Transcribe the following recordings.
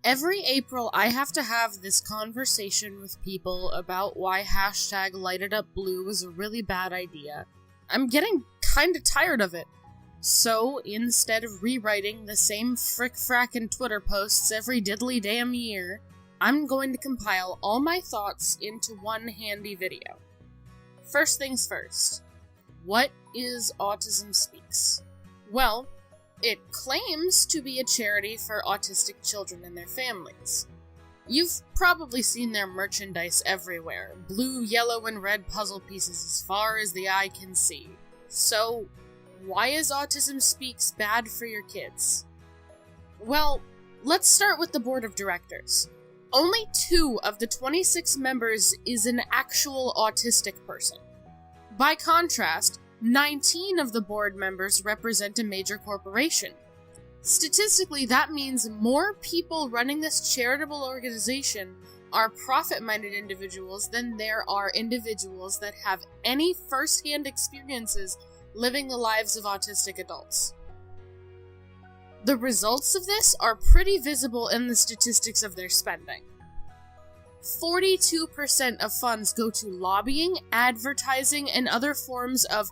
Every April, I have to have this conversation with people about why hashtag #LightItUpBlue was a really bad idea. I'm getting kinda tired of it. So, instead of rewriting the same frick-frackin' Twitter posts every diddly damn year, I'm going to compile all my thoughts into one handy video. First things first. What is Autism Speaks? Well, it claims to be a charity for autistic children and their families. You've probably seen their merchandise everywhere. Blue, yellow, and red puzzle pieces as far as the eye can see. So, why is Autism Speaks bad for your kids? Well, let's start with the board of directors. Only 2 of the 26 members is an actual autistic person. By contrast, 19 of the board members represent a major corporation. Statistically, that means more people running this charitable organization are profit-minded individuals than there are individuals that have any first-hand experiences living the lives of autistic adults. The results of this are pretty visible in the statistics of their spending. 42% of funds go to lobbying, advertising, and other forms of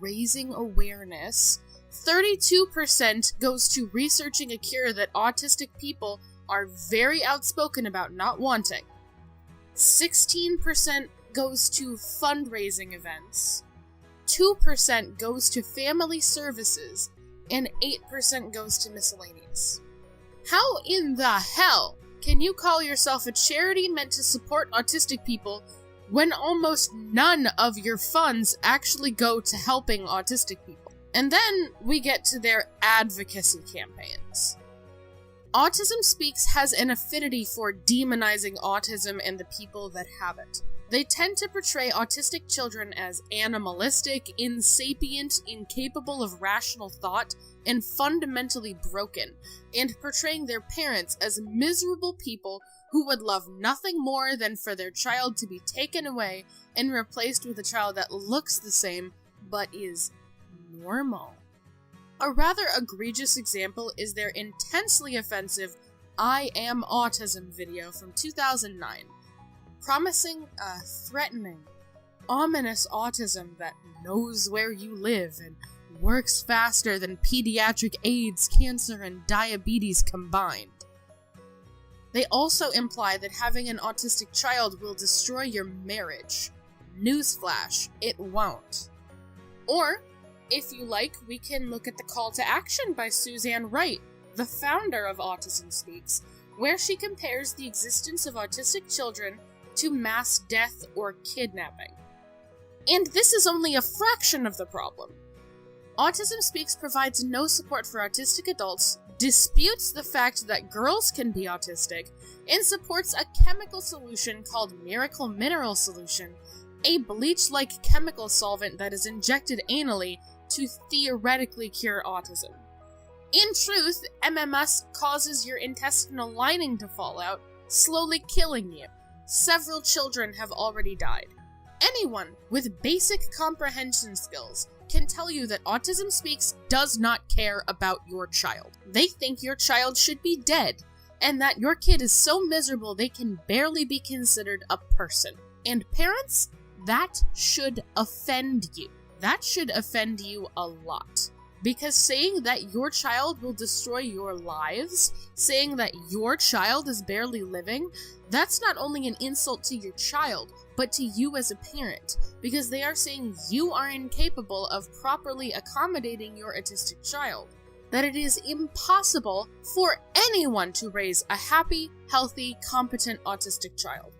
raising awareness. 32% goes to researching a cure that autistic people are very outspoken about not wanting. 16% goes to fundraising events. 2% goes to family services, and 8% goes to miscellaneous. How in the hell can you call yourself a charity meant to support autistic people when almost none of your funds actually go to helping autistic people? And then we get to their advocacy campaigns. Autism Speaks has an affinity for demonizing autism and the people that have it. They tend to portray autistic children as animalistic, insapient, incapable of rational thought, and fundamentally broken, and portraying their parents as miserable people who would love nothing more than for their child to be taken away and replaced with a child that looks the same, but is normal. A rather egregious example is their intensely offensive "I Am Autism" video from 2009. Promising a threatening, ominous autism that knows where you live and works faster than pediatric AIDS, cancer, and diabetes combined. They also imply that having an autistic child will destroy your marriage. Newsflash, it won't. Or, if you like, we can look at the call to action by Suzanne Wright, the founder of Autism Speaks, where she compares the existence of autistic children to mass death or kidnapping. And this is only a fraction of the problem. Autism Speaks provides no support for autistic adults, disputes the fact that girls can be autistic, and supports a chemical solution called Miracle Mineral Solution, a bleach-like chemical solvent that is injected anally to theoretically cure autism. In truth, MMS causes your intestinal lining to fall out, slowly killing you. Several children have already died. Anyone with basic comprehension skills can tell you that Autism Speaks does not care about your child. They think your child should be dead, and that your kid is so miserable they can barely be considered a person. And parents, that should offend you. That should offend you a lot. Because saying that your child will destroy your lives, saying that your child is barely living, that's not only an insult to your child, but to you as a parent, because they are saying you are incapable of properly accommodating your autistic child. That it is impossible for anyone to raise a happy, healthy, competent autistic child.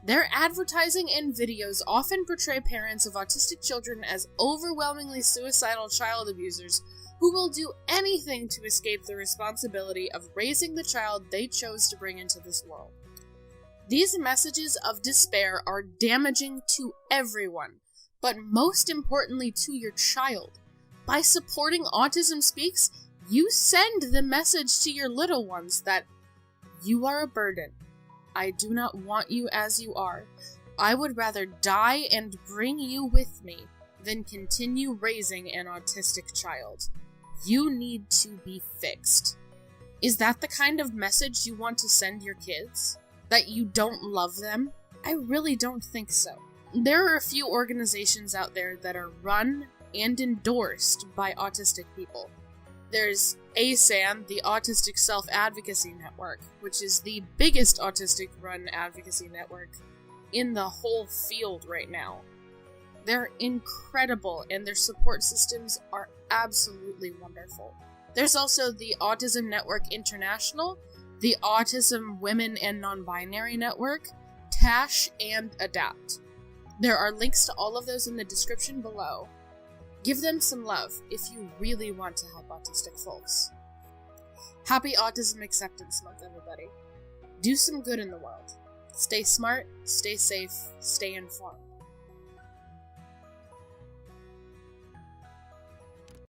Their advertising and videos often portray parents of autistic children as overwhelmingly suicidal child abusers who will do anything to escape the responsibility of raising the child they chose to bring into this world. These messages of despair are damaging to everyone, but most importantly to your child. By supporting Autism Speaks, you send the message to your little ones that you are a burden. I do not want you as you are. I would rather die and bring you with me than continue raising an autistic child. You need to be fixed. Is that the kind of message you want to send your kids? That you don't love them? I really don't think so. There are a few organizations out there that are run and endorsed by autistic people. There's ASAN, the Autistic Self-Advocacy Network, which is the biggest autistic-run advocacy network in the whole field right now. They're incredible, and their support systems are absolutely wonderful. There's also the Autism Network International, the Autism Women and Nonbinary Network, TASH, and ADAPT. There are links to all of those in the description below. Give them some love if you really want to help autistic folks. Happy Autism Acceptance Month, everybody. Do some good in the world. Stay smart, stay safe, stay informed.